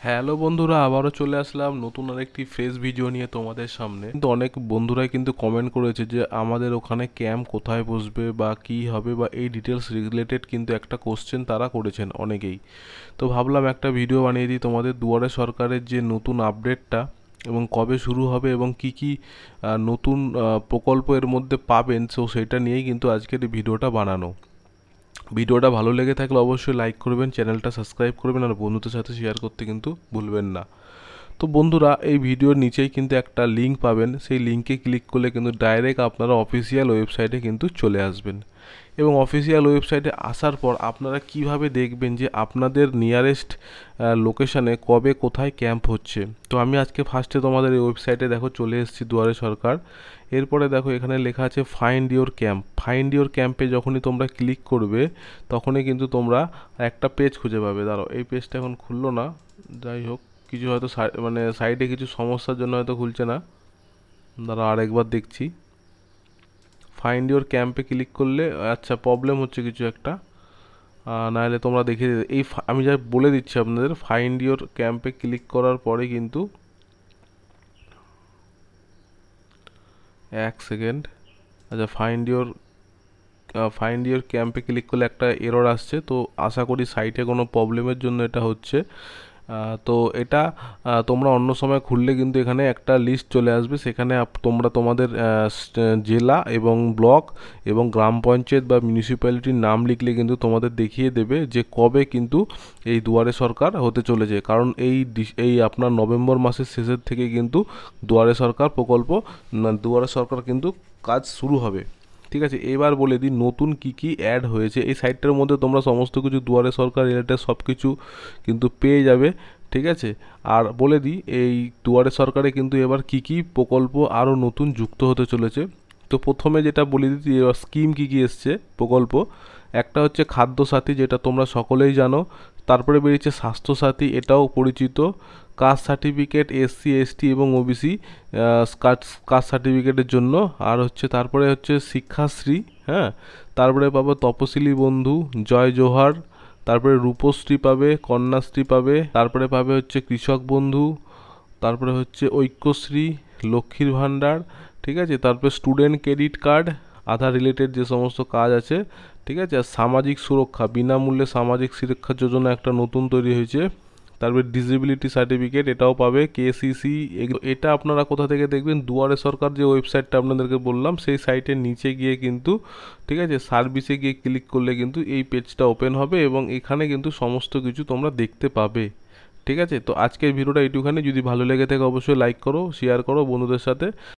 Hello বন্ধুরা, আবারও চলে আসলাম নতুন আরেকটি ফ্রেশ ভিডিও নিয়ে তোমাদের সামনে। কিন্তু অনেক বন্ধুরাই কিন্তু কমেন্ট করেছে যে আমাদের ওখানে ক্যাম্প কোথায় বসবে বা কি হবে বা এই ডিটেলস রিলেটেড কিন্তু একটা কোশ্চেন তারা করেছেন অনেকেই। তো ভাবলাম একটা ভিডিও বানিয়ে দিই তোমাদের দুয়ারে সরকারের যে নতুন আপডেটটা এবং কবে শুরু হবে এবং কি কি নতুন প্রকল্প এর মধ্যে পাবেন, সো সেটা নিয়েই কিন্তু আজকের এই ভিডিওটা বানানো। ভিডিওটা ভালো লেগে থাকলে অবশ্যই লাইক করবেন, চ্যানেলটা সাবস্ক্রাইব করবেন আর বন্ধুদের সাথে শেয়ার করতে কিন্তু ভুলবেন না। তো বন্ধুরা, এই ভিডিওর নিচেই কিন্তু একটা লিঙ্ক পাবেন, সেই লিঙ্কে ক্লিক করলে কিন্তু ডাইরেক্ট আপনারা অফিসিয়াল ওয়েবসাইটে কিন্তু চলে আসবেন। এবং অফিসিয়াল ওয়েবসাইটে আসার পর আপনারা কিভাবে দেখবেন যে আপনাদের নিয়ারেস্ট লোকেশানে কবে কোথায় ক্যাম্প হচ্ছে। তো আমি আজকে ফার্স্টে তোমাদের এই ওয়েবসাইটে দেখো চলে এসেছি, দুয়ারে সরকার। এরপরে দেখো এখানে লেখা আছে find your camp. Find your ক্যাম্পে যখনই তোমরা ক্লিক করবে তখনই কিন্তু তোমরা একটা পেজ খুঁজে পাবে। দাঁড়াও, এই পেজটা এখন খুললো না, যাই হোক কিছু হয়তো মানে সাইডে কিছু সমস্যার জন্য হয়তো খুলছে না। দাঁড়াও আরেকবার দেখছি। ফাইন্ড ইওর ক্যাম্পে ক্লিক করলে আচ্ছা প্রবলেম হচ্ছে কিছু একটা, নাহলে তোমরা দেখিয়ে দিতে এই আমি যা বলে দিচ্ছি আপনাদের। ফাইন্ড ইওর ক্যাম্পে ক্লিক করার পরে কিন্তু এক সেকেন্ড। আচ্ছা, ফাইন্ড ইওর ক্যাম্পে ক্লিক করলে একটা এরর আসছে, তো আশা করি সাইটে কোনো প্রবলেমের জন্য এটা হচ্ছে। তো এটা তোমরা অন্য সময় খুললে কিন্তু এখানে একটা লিস্ট চলে আসবে, সেখানে তোমরা তোমাদের জেলা এবং ব্লক এবং গ্রাম পঞ্চায়েত বা মিউনিসিপ্যালিটির নাম লিখলে কিন্তু তোমাদের দেখিয়ে দেবে যে কবে কিন্তু এই দুয়ারে সরকার হতে চলেছে। কারণ এই আপনার নভেম্বর মাসের শেষের থেকে কিন্তু দুয়ারে সরকার প্রকল্প, দুয়ারে সরকার কিন্তু কাজ শুরু হবে। ঠিক আছে, এবার বলে দিই নতুন কি কি অ্যাড হয়েছে এই সাইটটার মধ্যে। তোমরা সমস্ত কিছু দুয়ারে সরকার রিলেটেড সব কিছু কিন্তু পেয়ে যাবে। ঠিক আছে, আর বলে দিই এই দুয়ারে সরকারে কিন্তু এবার কি কি প্রকল্প আরও নতুন যুক্ত হতে চলেছে। তো প্রথমে যেটা বলে দিই এবার স্কিম কি কি এসছে প্রকল্প। একটা হচ্ছে খাদ্য সাথী, যেটা তোমরা সকলেই জানো। তারপরে বেরিয়েছে স্বাস্থ্যসাথী, এটাও পরিচিত। কাস্ট সার্টিফিকেট এসসি এসটি এবং ওবিসি কাস্ট সার্টিফিকেটের জন্য। আর হচ্ছে তারপরে হচ্ছে শিক্ষাশ্রী, হ্যাঁ। তারপরে পাবো তপশিলি বন্ধু, জয় জোহার। তারপরে রূপশ্রী পাবে, কন্যাশ্রী পাবে। তারপরে পাবে হচ্ছে কৃষক বন্ধু। তারপরে হচ্ছে ঐক্যশ্রী, লক্ষ্মীর ভাণ্ডার। ঠিক আছে, তারপরে স্টুডেন্ট ক্রেডিট কার্ড, আধার রিলেটেড যে সমস্ত কাজ আছে। ঠিক আছে, আর সামাজিক সুরক্ষা, বিনামূল্যে সামাজিক সুরক্ষা যোজনা একটা নতুন তৈরি হয়েছে। তারপরে ডিসেবিলিটি সার্টিফিকেট, এটাও পাবে। কেসিসি, এটা আপনারা কোথা থেকে দেখবেন? দুয়ারে সরকার যে ওয়েবসাইটটা আপনাদেরকে বললাম সেই সাইটের নিচে গিয়ে কিন্তু, ঠিক আছে, সার্ভিসে গিয়ে ক্লিক করলে কিন্তু এই পেজটা ওপেন হবে এবং এখানে কিন্তু সমস্ত কিছু তোমরা দেখতে পাবে। ঠিক আছে, তো আজকের ভিডিওটা এইটুখানি। যদি ভালো লেগে থাকে অবশ্যই লাইক করো, শেয়ার করো বন্ধুদের সাথে।